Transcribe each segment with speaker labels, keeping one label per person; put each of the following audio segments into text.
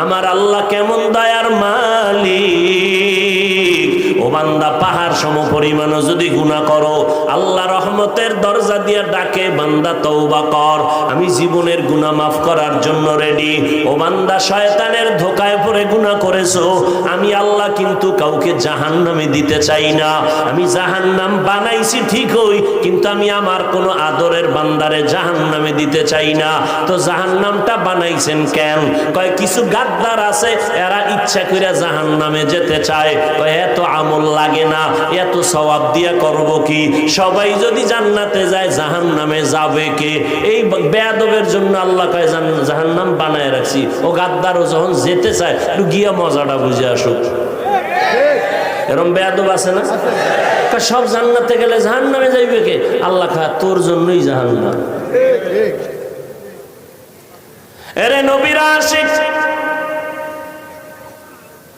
Speaker 1: আমার আল্লাহ কেমন দয়ার মালিক। ও বান্দা, পাহাড় সম পরিমাণও যদি গুনাহ করো, আল্লাহ রহমতের দরজা দিয়ে ডাকে, বান্দা তওবা কর, আমি জীবনের গুনাহ মাফ করার জন্য রেডি। ও বান্দা, শয়তানের ধোকায় পড়ে গুনাহ করেছো, আমি আল্লাহ কিন্তু কাউকে জাহান্নামে দিতে চাই না। আমি জাহান্নাম বানাইছি ঠিকই, কিন্তু আমি আমার কোনো আদরের বান্দারে জাহান্নামে দিতে চাই না। তো জাহান্নামটা বানাইছেন কেন? কয় কিছু গাদ্দার আছে, এরা ইচ্ছা করে জাহান্নামে যেতে চায়। কয় এত আমল লাগে না, এত সওয়াব দিয়া করব কি? সবাই যদি জান্নাতে যায়, জাহান্নামে যাবে কে? এই বেয়াদবের জন্য আল্লাহ কয় জাহান্নাম বানায় রাখছি। ও গাদ্দারও যখন যেতে চায়, একটু গিয়া মজাটা বুঝে আসুক। এরকম বেয়াদব আছে না? সব জান্নাতে গেলে জাহান্নামে যাইবে কে? আল্লাহ কয় তোর জন্যই জাহান্নাম। এরে নবীর আশিক,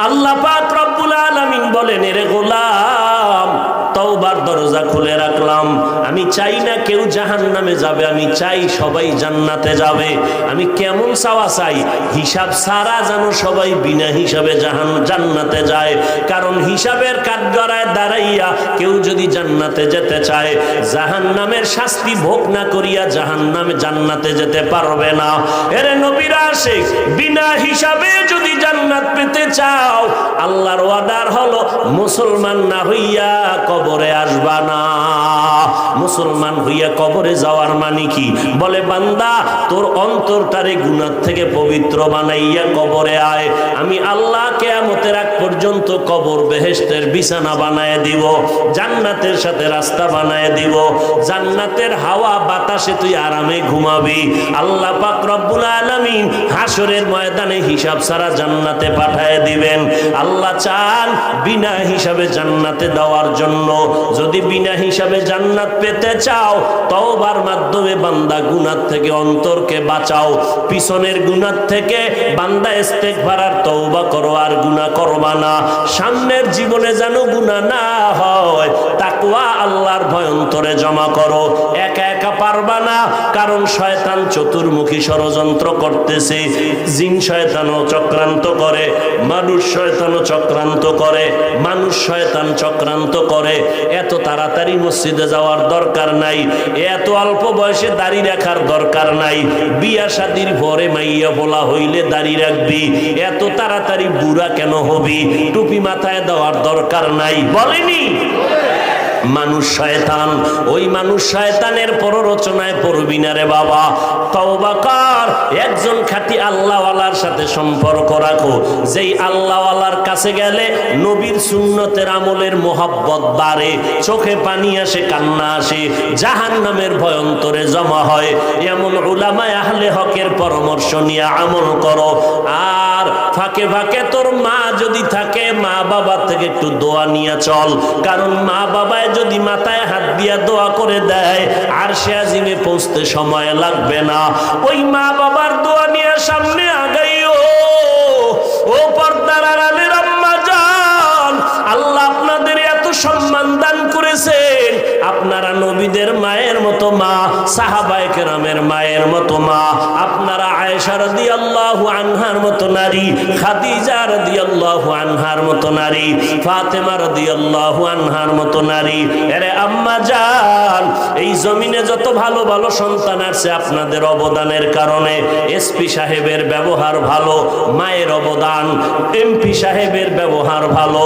Speaker 1: আল্লাহ পাক রব্বুল আলামিন বলেন, এরে গোলাম, তওবার দরজা খুলে রাখলাম। আমি চাই না কেউ জাহান্নামে যাবে, আমি চাই সবাই জান্নাতে যাবে। আমি কেমন চাওয়া চাই? হিসাব ছাড়া যেন সবাই বিনা হিসাবে জান্নাতে যায়। কারণ হিসাবের কাঠগড়ায় দাঁড়াইয়া কেউ যদি জান্নাতে যেতে চায়, জাহান্নামের শাস্তি ভোগ না করিয়া জান্নাতে যেতে পারবে না। এরে নবীর আশিক, বিনা হিসাবে যদি জান্নাত পেতে চাও, আল্লাহর ওয়াদার হলো মুসলমান না হইয়া কবরে আসবা না। মুসলমান হইয়া কবরে যাওয়ার মানে কি? বলে বান্দা, তোর অন্তরটারে গুনাহ থেকে পবিত্র বানাইয়া কবরে আয়। আমি আল্লাহ কিয়ামতের আগ পর্যন্ত কবর বেহেশতের বিছানা বানায় দিব, জান্নাতের সাথে রাস্তা বানায় দিব, জান্নাতের হাওয়া বাতাসে তুই আরামে ঘুমাবি। আল্লাহ পাক রব্বুল আলামিন হাসরের ময়দানে হিসাব ছাড়া জান্নাতে পাঠায় দিবেন। আল্লাহ চান বিনা হিসাবে জান্নাতে দেওয়ার জন্য। যদি বিনা হিসাবে জান্নাত পেতে চাও, তওবার মাধ্যমে বান্দা গুনাহ থেকে অন্তরকে বাঁচাও। পিছনের গুনাহ থেকে বান্দা ইস্তেগফার আর তওবা করো, আর গুনাহ করবা না। সামনের জীবনে যেন গুনাহ না হয়, তাকওয়া আল্লাহর ভয় অন্তরে জমা করো। একা একা পারবা না, কারণ শয়তান চতুর্মুখী ষড়যন্ত্র করতেছে। জিন শয়তানও চক্রান্ত করে, মানুষ শয়তানও চক্রান্ত করে, মানুষ শয়তান চক্রান্ত করে। এত তাড়াতাড়ি মসজিদে যাওয়ার দরকার নাই, এত অল্প বয়সে দাড়ি রাখার দরকার নাই। বিয়া শাদীর পরে মাইয়া বলা হইলে দাড়ি রাখবি, এত তাড়াতাড়ি বুড়া কেন হবি? টুপি মাথায় দেওয়ার দরকার নাই, বলেনি? মানুষ শয়তান, ওই মানুষ শয়তানের প্ররোচনায় পড়বি না রে বাবা। তওবা কর, একজন খাঁটি আল্লাহওয়ালার সাথে সম্পর্ক রাখো। যেই আল্লাহওয়ালার কাছে গেলে নবীর সুন্নতের আমলের মোহাব্বত বাড়ে, চোখে পানি আসে, কান্না আসে, জাহান্নামের ভয় অন্তরে জমা হয়। এমন উলামায়ে আহলে হকের পরামর্শ নিয়ে আমল করো। আর ফাঁকে ফাঁকে তোর মা যদি থাকে, মা বাবা থেকে একটু দোয়া নিয়ে চল। কারণ মা বাবায় যদি মাথায় হাত দিয়া দোয়া করে দেয়, আরশে আজিমে পৌঁছতে সময় লাগবে না। ওই মা বাবার দোয়া নিয়ে সামনে আগাইও। ও পর্দার আড়ালের আম্মা জান, আল্লাহ আপনাদের এত সম্মান দান করেছেন। আপনারা নবীদের মায়ের মতো মা, সাহাবায়ে কেরামের মায়ের মতো মা, আপনারা আয়েশা রাদিয়াল্লাহু আনহার মতো নারী, খাদিজা রাদিয়াল্লাহু আনহার মতো নারী, ফাতেমা রাদিয়াল্লাহু আনহার মতো নারী। আরে আম্মা জান, এই জমিনে যত ভালো ভালো সন্তান আছে আপনাদের অবদানের কারণে। এসপি সাহেবের ব্যবহার ভালো, মায়ের অবদান। এমপি সাহেবের ব্যবহার ভালো,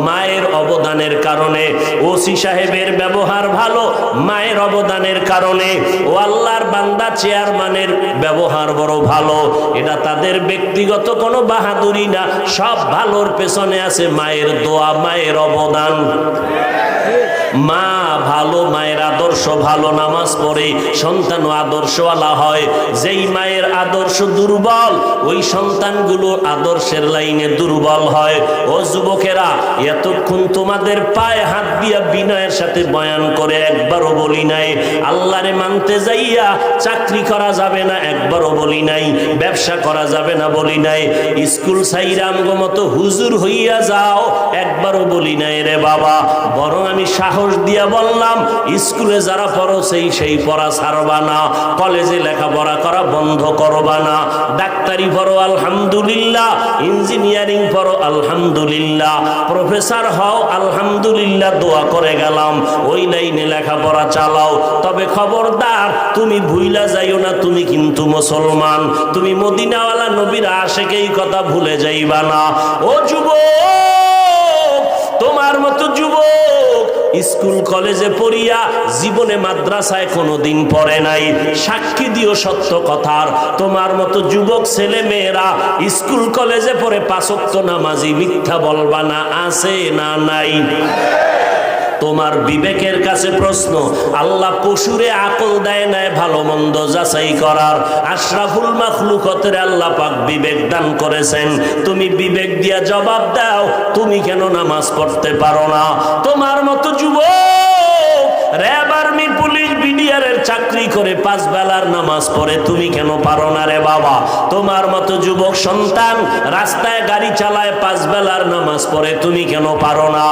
Speaker 1: মায়ের অবদানের কারণে। ওসি সাহেবের ব্যবহার ভালো, মায়ের অবদানের কারণে। ও আল্লাহর বান্দা, চেয়ারম্যানের ব্যবহার বড় ভালো। এটা তাদের ব্যক্তিগত কোনো বাহাদুরি না, সব ভালোর পেছনে আছে মায়ের দোয়া, মায়ের অবদান। মা ভালো, মায়ের আদর্শ ভালো, নামাজ পড়ে সন্তানও আদর্শওয়ালা হয়। যেই মায়ের আদর্শ দুর্বল, ওই সন্তানগুলো আদর্শের লাইনে দুর্বল হয়। ও যুবকেরা, এতক্ষণ তোমাদের পায়ে হাত দিয়া বিনয়ের সাথে বয়ান করে একবারও বলি নাই আল্লাহরে মানতে যাইয়া চাকরি করা যাবে না, একবারও বলি নাই ব্যবসা করা যাবে না, বলি নাই স্কুল সাইরাম মতো হুজুর হইয়া যাও, একবারও বলি নাই রে বাবা। বরং আমি সাহস দিয়া বললাম, স্কুলে যারা পড়ো সেই পড়া ছাড়বা না, কলেজে লেখাপড়া করা বন্ধ করবা না। ডাক্তারি পড়ো আলহামদুলিল্লাহ, ইঞ্জিনিয়ারিং পড়ো আলহামদুলিল্লাহ, প্রফেসর হও আলহামদুলিল্লাহ, দোয়া করে গেলাম, ওই লাইনে লেখাপড়া চালাও। তবে খবরদার তুমি ভুইলা যাইও না তুমি কিন্তু মুসলমান, তুমি মদিনাওয়ালা নবীর আশিকেই কথা ভুলে যাইবা না। ও যুবক, তোমার মতো যুবক স্কুল কলেজে পড়িয়া জীবনে মাদ্রাসায় কোনোদিন পড়ে নাই, সাক্ষী দিও সত্য কথার। তোমার মতো যুবক ছেলে মেয়েরা স্কুল কলেজে পড়ে 5 ওয়াক্ত নামাজি, মিথ্যা বলবা না, আছে না নাই? তোমার বিবেকের কাছে প্রশ্ন, আল্লাহ পশুরে আকল দেয় নাই ভালো মন্দ যাচাই করার, আশরাফুল মাখলুকতের আল্লাহ পাক বিবেক দান করেছেন, তুমি বিবেক দিয়া জবাব দাও, তুমি কেন নামাজ পড়তে পারো না? তোমার মতো যুবক র্যাব, আর্মি, পুলিশ, বিডিআর এর চাকরি করে 5 বেলার নামাজ পড়ে, তুমি কেন পারো না রে বাবা? তোমার মতো যুবক সন্তান রাস্তায় গাড়ি চালায় 5 বেলার নামাজ পড়ে, তুমি কেন পারো না?